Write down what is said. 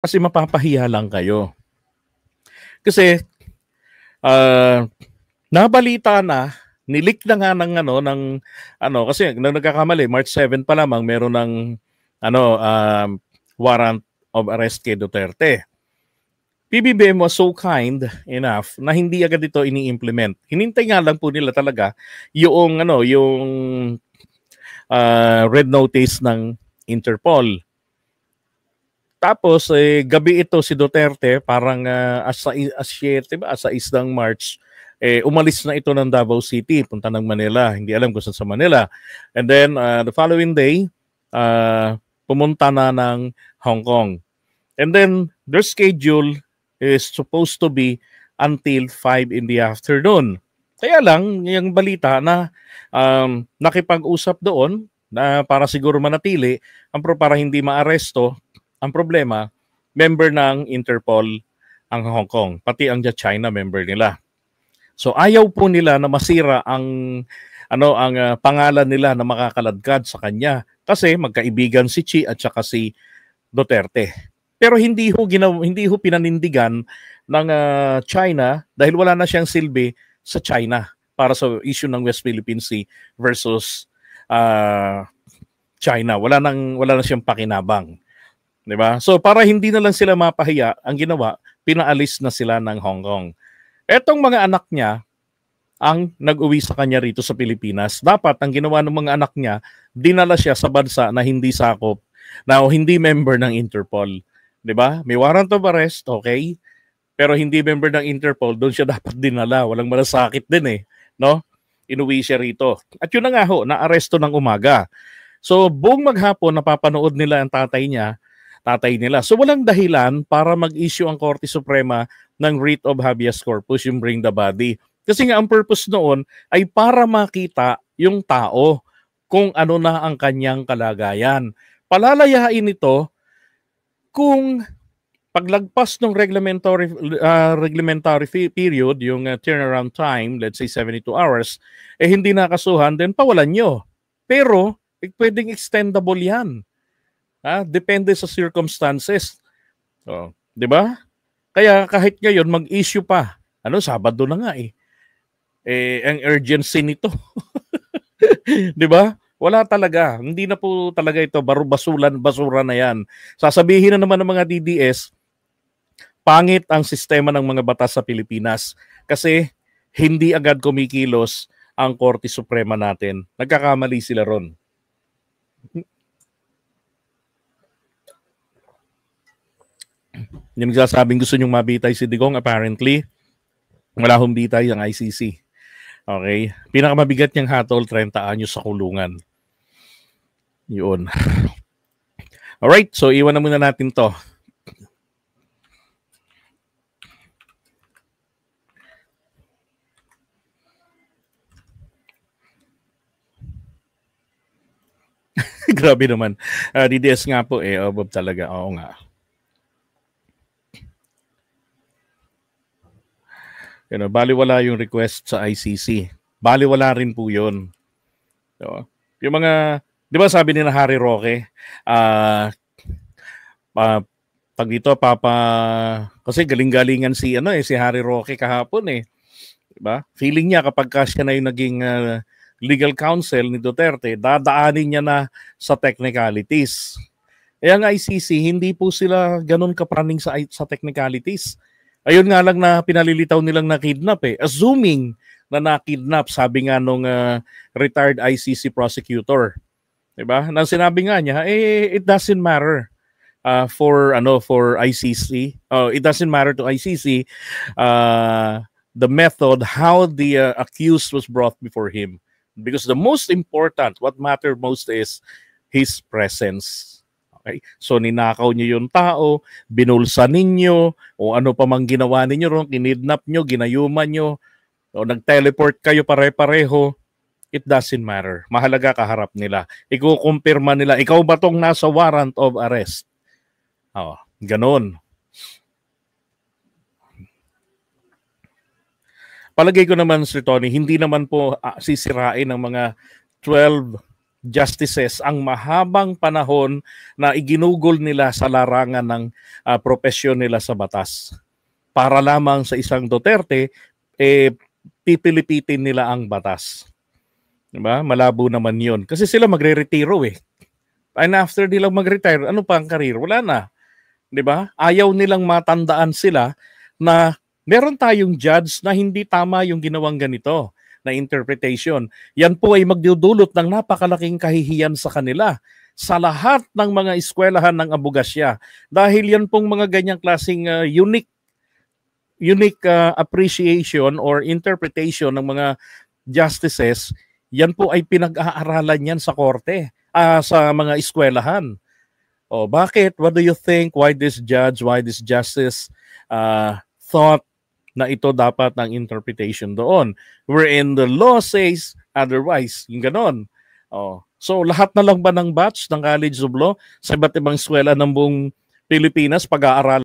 Kasi mapapahiya lang kayo. Kasi uh, nabalita na, nilik na nga ng kasi nang nagkakamali, March 7 pa lamang meron ng ano warrant of arrest kay Duterte. PBBM was so kind enough na hindi agad ito ini-implement. Hinintay nga lang po nila talaga yung red notice ng Interpol. Tapos gabi ito si Duterte parang as 7 ba, as 6 ng March umalis na ito ng Davao City, punta ng Manila. Hindi alam kung saan sa Manila. And then the following day, pumunta na ng Hong Kong. And then their schedule is supposed to be until 5 in the afternoon. Kaya lang, yung balita na nakipag-usap doon na para siguro manatili, para hindi maaresto, ang problema, member ng Interpol ang Hong Kong, pati ang China member nila. So ayaw po nila na masira ang pangalan nila na makakaladkad sa kanya kasi magkaibigan si Xi at saka si Duterte. Pero hindi ho pinanindigan ng China dahil wala na siyang silbi sa China para sa issue ng West Philippine Sea versus China. Wala na siyang pakinabang. 'Di ba? So para hindi na lang sila mapahiya, ang ginawa, pinaalis na sila ng Hong Kong. Etong mga anak niya ang nag-uwi sa kanya rito sa Pilipinas. Dapat ang ginawa ng mga anak niya, dinala siya sa bansa na hindi sakop, na hindi member ng Interpol. 'Di ba? May warrant of arrest, okay? Pero hindi member ng Interpol, doon siya dapat dinala. Walang malasakit din no? Inuwi siya rito. At yun na nga ho, na-aresto ng umaga. So buong maghapon napapanood nila ang tatay nila. So walang dahilan para mag-issue ang Korte Suprema ng writ of habeas corpus, yung bring the body. Kasi nga ang purpose noon ay para makita yung tao kung ano na ang kanyang kalagayan. Palalayain ito kung paglagpas ng reglementary period, yung turnaround time, let's say 72 hours, hindi nakasuhan, then pawalan nyo. Pero pwedeng extendable yan. Depende sa circumstances. 'Di ba? Kaya kahit ngayon mag-issue pa. Sabado na nga ang urgency nito. 'Di ba? Wala talaga. Hindi na po talaga ito basura na 'yan. Sasabihin na naman ng mga DDS, pangit ang sistema ng mga batas sa Pilipinas kasi hindi agad kumikilos ang Korte Suprema natin. Nagkakamali sila ron. Yung nagsasabing gusto nyong mabitay si Digong, apparently, wala hong bitay ang ICC. Okay? Pinakamabigat niyang hatol, 30 anyos sa kulungan. Yun. Alright, so iwan na muna natin to. Grabe naman. DDS nga po Bob talaga. Oo nga. Baliwala yung request sa ICC. Baliwala rin po yun. So, yung mga, di ba sabi ni na Harry Roque, pag dito, kasi galing-galingan si Harry Roque kahapon Diba? Feeling niya kapag siya na yung naging legal counsel ni Duterte, dadaanin niya na sa technicalities. Kaya ang ICC, hindi po sila ganun kapraning sa technicalities. Ayun nga lang na pinalilitaw nilang nakidnap Assuming na nakidnap, sabi nga nung retired ICC prosecutor. Diba? Nang sinabi nga niya, it doesn't matter for ICC. It doesn't matter to ICC the method how the accused was brought before him. Because the most important, what matters most is his presence. Okay? So ninakaw niyo yung tao, binulsa ninyo, o ano pa mang ginawa ninyo ron, kinidnap nyo, ginayuman nyo, o nag-teleport kayo pare-pareho, it doesn't matter. Mahalaga kaharap nila. Ikukumpirma nila, ikaw ba tong nasa warrant of arrest? Ganon. Palagay ko naman, Sir Tony, hindi naman po sisirain ng mga 12 justices ang mahabang panahon na iginugol nila sa larangan ng propesyon nila sa batas. Para lamang sa isang Duterte, pipilipitin nila ang batas. Diba? Malabo naman yun. Kasi sila magre-retiro eh. And after nilang mag-retire, ano pa ang career? Wala na. Diba? Ayaw nilang matandaan sila na meron tayong judge na hindi tama yung ginawang ganito na interpretation. Yan po ay magdudulot ng napakalaking kahihiyan sa kanila sa lahat ng mga eskwelahan ng abogasya. Dahil yan pong mga ganyang klaseng unique appreciation or interpretation ng mga justices, yan po ay pinag-aaralan yan sa korte, sa mga eskwelahan. O bakit? What do you think? Why this judge, why this justice thought na ito dapat ng interpretation doon? Wherein the law says otherwise. Yung ganon. Oh. So lahat na lang ba ng batch ng College of Law sa iba't ibang eskwela ng buong Pilipinas pag-aaral